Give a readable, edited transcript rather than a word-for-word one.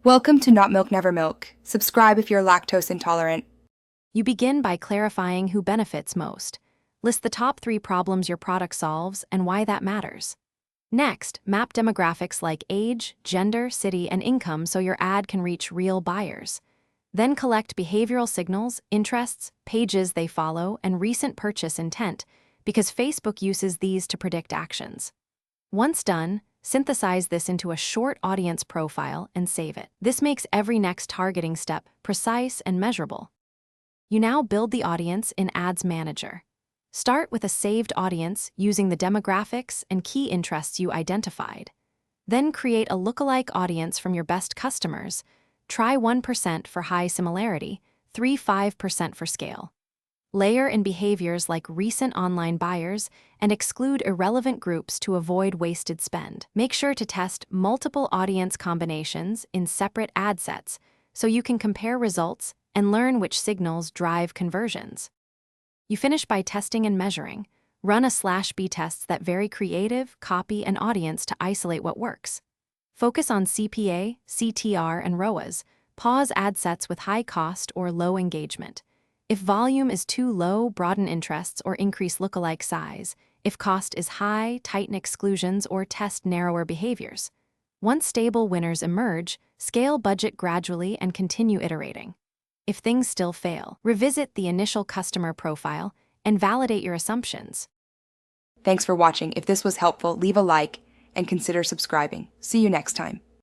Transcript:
Welcome to Not Milk Never Milk. Subscribe if you're lactose intolerant. You begin by clarifying who benefits most. List the top 3 problems your product solves and why that matters. Next, map demographics like age, gender, city, and income so your ad can reach real buyers. Then collect behavioral signals, interests, pages they follow, and recent purchase intent, because Facebook uses these to predict actions. Once done, synthesize this into a short audience profile and save it. This makes every next targeting step precise and measurable. You now build the audience in Ads Manager. Start with a saved audience using the demographics and key interests you identified. Then create a lookalike audience from your best customers. Try 1% for high similarity, 3-5% for scale. Layer in behaviors like recent online buyers and exclude irrelevant groups to avoid wasted spend. Make sure to test multiple audience combinations in separate ad sets so you can compare results and learn which signals drive conversions. You finish by testing and measuring. Run a/B tests that vary creative, copy, and audience to isolate what works. Focus on CPA, CTR, and ROAS. Pause ad sets with high cost or low engagement. If volume is too low, broaden interests or increase lookalike size. If cost is high, tighten exclusions or test narrower behaviors. Once stable winners emerge, scale budget gradually and continue iterating. If things still fail, revisit the initial customer profile and validate your assumptions. Thanks for watching. If this was helpful, leave a like and consider subscribing. See you next time.